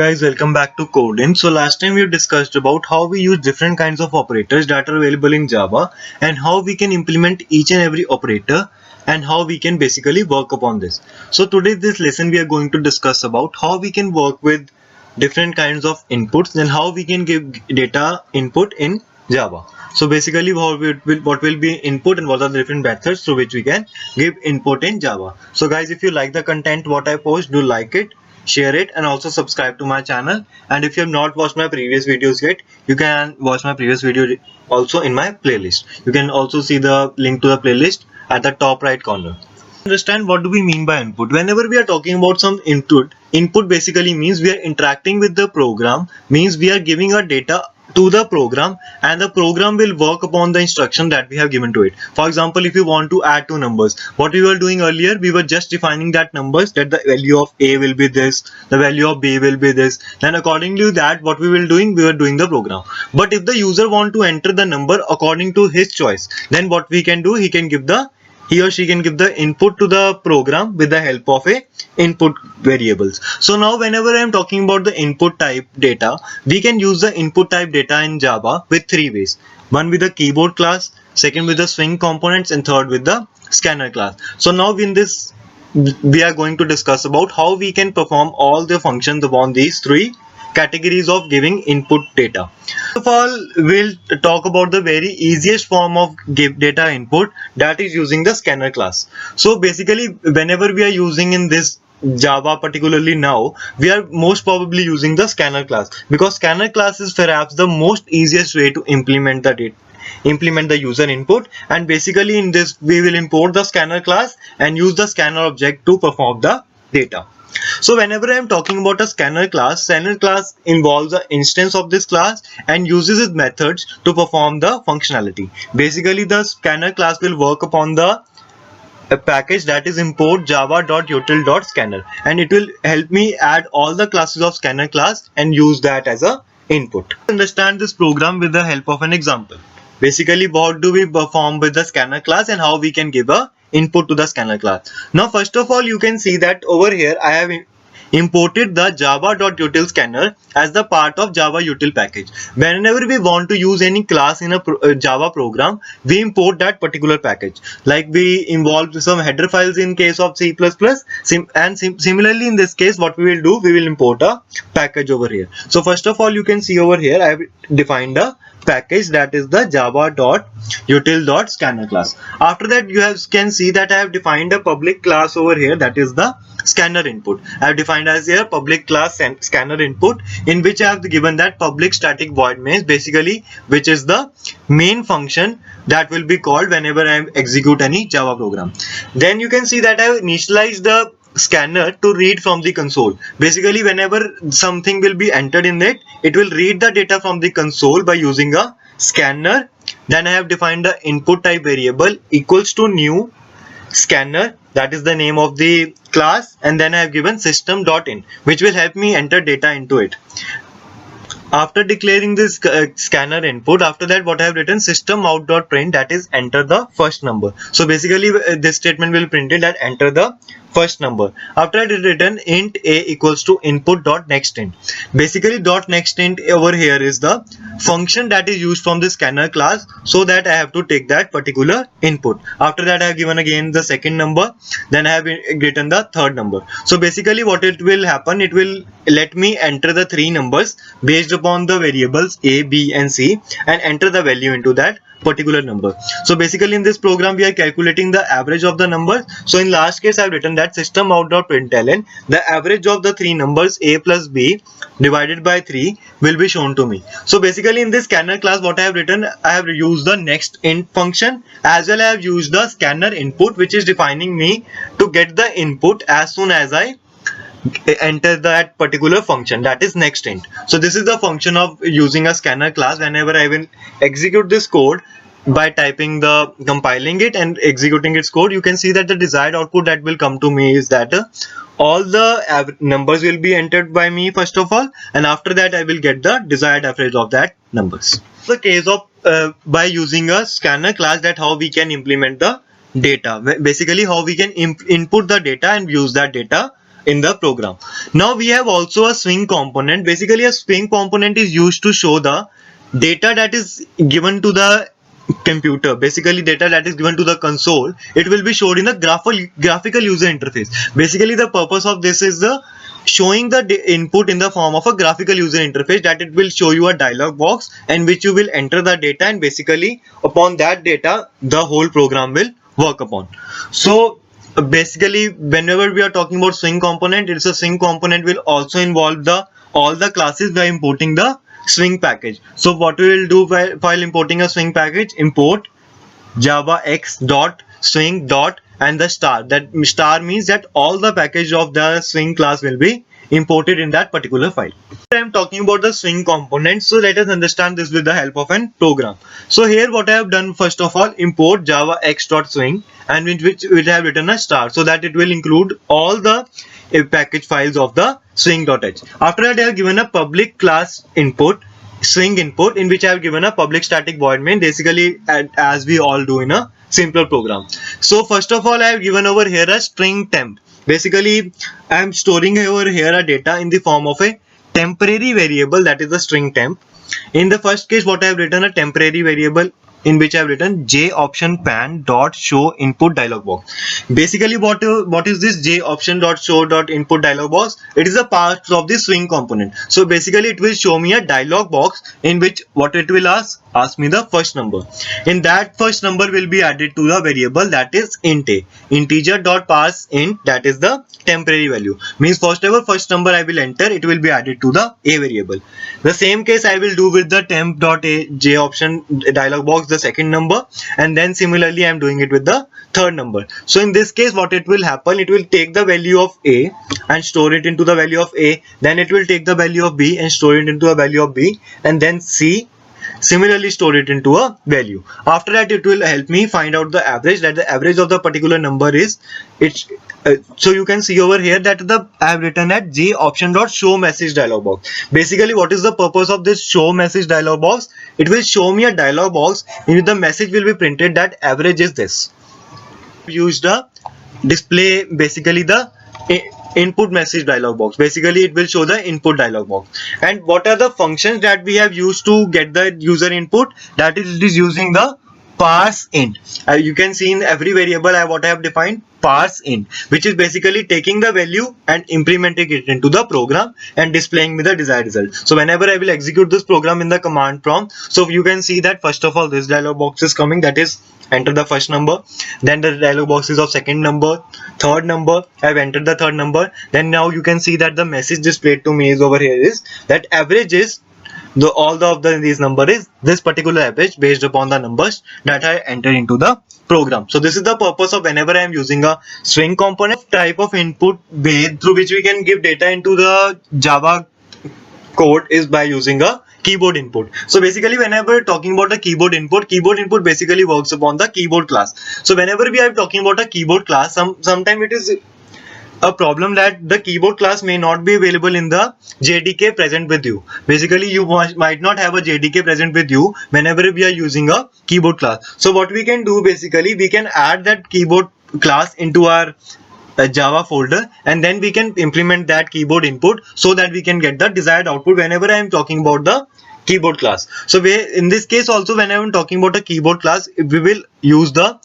Guys, welcome back to Coding. So last time we discussed about how we use different kinds of operators that are available in Java and how we can implement each and every operator and how we can basically work upon this. So today this lesson we are going to discuss about how we can work with different kinds of inputs and how we can give data input in Java. So basically what will be input and what are the different methods through which we can give input in Java. So guys, if you like the content what I post, do like it, share it, and also subscribe to my channel. And if you have not watched my previous videos yet, you can watch my previous video also in my playlist. You can also see the link to the playlist at the top right corner. Understand what do we mean by input. Whenever we are talking about some input basically means we are interacting with the program, means we are giving our data to the program and the program will work upon the instruction that we have given to it. For example, if you want to add two numbers, what we were doing earlier, we were just defining that numbers, that the value of a will be this, the value of b will be this, then accordingly to that what we were doing the program. But if the user want to enter the number according to his choice, then what we can do, he or she can give the input to the program with the help of a input variables. So now whenever I am talking about the input type data, we can use the input type data in Java with three ways. One with the keyboard class, second with the swing components, and third with the scanner class. So now in this we are going to discuss about how we can perform all the functions upon these three categories of giving input data. First of all, we'll talk about the very easiest form of give data input, that is using the scanner class. So basically whenever we are using in this Java, particularly now, we are most probably using the scanner class because scanner class is perhaps the most easiest way to implement the user input. And basically in this we will import the scanner class and use the scanner object to perform the data. So whenever I am talking about a scanner class involves an instance of this class and uses its methods to perform the functionality. Basically the scanner class will work upon the a package that is import java.util.scanner, and it will help me add all the classes of scanner class and use that as a input. Understand this program with the help of an example. Basically what do we perform with the scanner class and how we can give a input to the scanner class. Now first of all, you can see that over here I have imported the java.util scanner as the part of Java util package. Whenever we want to use any class in a Java program, we import that particular package. Like we involve some header files in case of C++, similarly in this case what we will do, we will import a package over here. So first of all, you can see over here I have defined a package that is the java.util.scanner class. After that you can see that I have defined a public class over here, that is the scanner input. I have defined as a public class and scanner input, in which I have given that public static void main, basically which is the main function that will be called whenever I execute any Java program. Then you can see that I have initialized the scanner to read from the console. Basically whenever something will be entered in it, it will read the data from the console by using a scanner. Then I have defined the input type variable equals to new scanner, that is the name of the class, and then I have given system.in, which will help me enter data into it. After declaring this scanner input, after that what I have written system out.print, that is enter the first number. So basically this statement will print it that enter the first number. After that it written int a equals to input.nextInt. Basically .nextInt over here is the function that is used from the scanner class, so that I have to take that particular input. After that I have given again the second number, then I have written the third number. So basically what it will happen, it will let me enter the three numbers based upon the variables a, b and c and enter the value into that particular number. So basically in this program we are calculating the average of the numbers. So in last case I have written that system out.println, the average of the three numbers a plus b divided by 3 will be shown to me. So basically in this scanner class what I have written, I have used the nextInt function, as well I have used the scanner input, which is defining me to get the input as soon as I enter that particular function, that is nextInt. So this is the function of using a scanner class. Whenever I will execute this code by compiling it and executing its code, you can see that the desired output that will come to me is that all the numbers will be entered by me first of all, and after that I will get the desired average of that numbers. The case of by using a scanner class, that how we can implement the data, basically how we can input the data and use that data in the program. Now we have also a swing component. Basically a swing component is used to show the data that is given to the computer, basically data that is given to the console. It will be showed in the graphical user interface. Basically the purpose of this is the showing the input in the form of a graphical user interface, that it will show you a dialog box in which you will enter the data, and basically upon that data the whole program will work upon. So basically whenever we are talking about swing component, it's a swing component will also involve the all the classes by importing the swing package. So what we will do while importing a swing package, import java x dot swing dot and the star. That star means that all the package of the swing class will be imported in that particular file. I am talking about the swing component, so let us understand this with the help of an program. So here what I have done, first of all, import java x dot swing, and in which we have written a star, so that it will include all the package files of the swing.h. After that I have given a public class input, swing input, in which I have given a public static void main, basically as we all do in a simpler program. So first of all I have given over here a string temp. Basically I am storing over here a data in the form of a temporary variable, that is the string temp. In the first case what I have written a temporary variable in which I have written j option pan dot show input dialog box. Basically what is this j option dot show dot input dialog box? It is a part of the swing component. So basically it will show me a dialog box in which what it will ask me the first number. In that first number will be added to the variable, that is int a, integer dot parse int, that is the temporary value. Means first number I will enter, it will be added to the a variable. The same case I will do with the temp dot a j option dialog box, the second number, and then similarly I am doing it with the third number. So in this case what it will happen, it will take the value of a and store it into the value of a, then it will take the value of b and store it into a value of b, and then c similarly store it into a value. After that it will help me find out the average, that the average of the particular number is so you can see over here that I have written at j option dot show message dialog box. Basically what is the purpose of this show message dialog box? It will show me a dialog box in which the message will be printed that average is this. Used a display, basically the input message dialog box. Basically it will show the input dialog box. And what are the functions that we have used to get the user input? That is, it is using the parse int. You can see in every variable what I have defined parse int, which is basically taking the value and implementing it into the program and displaying me the desired result. So whenever I will execute this program in the command prompt, so you can see that first of all this dialog box is coming, that is enter the first number, then the dialog box is of second number, third number, I have entered the third number. Then now you can see that the message displayed to me is over here is that average is these number is this particular average based upon the numbers that I enter into the program. So this is the purpose of whenever I am using a swing component type of input way through which we can give data into the Java code is by using a keyboard input. So basically whenever talking about a keyboard input basically works upon the keyboard class. So whenever we are talking about a keyboard class, sometimes it is a problem that the keyboard class may not be available in the JDK present with you. Basically you might not have a JDK present with you whenever we are using a keyboard class. So what we can do, basically we can add that keyboard class into our Java folder, and then we can implement that keyboard input so that we can get the desired output whenever I am talking about the keyboard class. So in this case also, when I am talking about a keyboard class, we will use the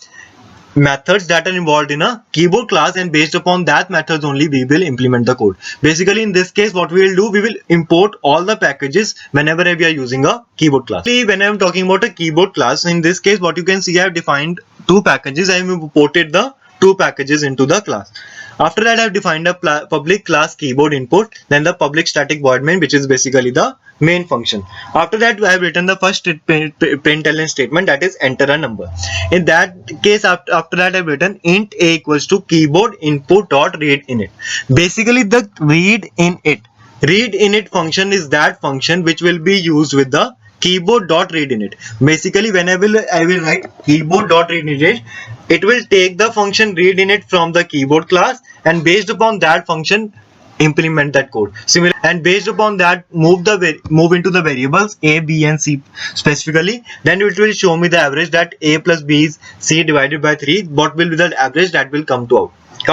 methods that are involved in a keyboard class, and based upon that methods only we will implement the code. Basically in this case what we will do, we will import all the packages whenever we are using a keyboard class. When I am talking about a keyboard class, in this case what you can see, I have defined two packages. I have imported the two packages into the class. After that I have defined a public class keyboard input, then the public static void main, which is basically the main function. After that I have written the first println statement, that is enter a number. In that case after that I have written int a equals to keyboard input dot read init. Basically the read init function is that function which will be used with the keyboard dot read init. Basically whenever I will write keyboard dot read init, it will take the function read init from the keyboard class, and based upon that function implement that code. Similar, and based upon that, move into the variables a, b, and c specifically. Then it will show me the average that a plus b is c divided by 3. What will be the average that will come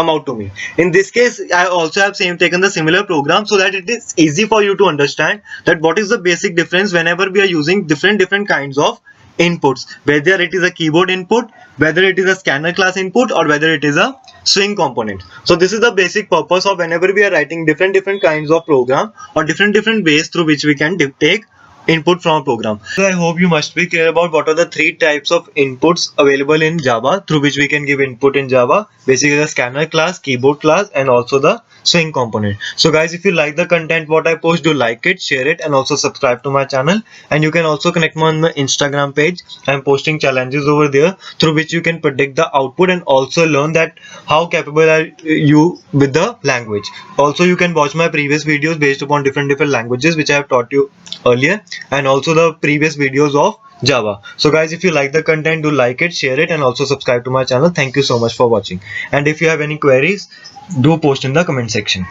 out to me. In this case, I also have taken the similar program so that it is easy for you to understand that what is the basic difference whenever we are using different kinds of inputs, whether it is a keyboard input, whether it is a scanner class input, or whether it is a swing component. So this is the basic purpose of whenever we are writing different kinds of program or different ways through which we can take input from a program. So I hope you must be clear about what are the 3 types of inputs available in Java through which we can give input in Java. Basically the scanner class, keyboard class, and also the swing component. So guys, if you like the content what I post, do like it, share it, and also subscribe to my channel. And you can also connect me on my Instagram page. I'm posting challenges over there through which you can predict the output and also learn that how capable are you with the language. Also you can watch my previous videos based upon different languages which I have taught you earlier, and also the previous videos of Java. So guys, if you like the content, do like it, share it, and also subscribe to my channel. Thank you so much for watching. And if you have any queries, do post in the comment section.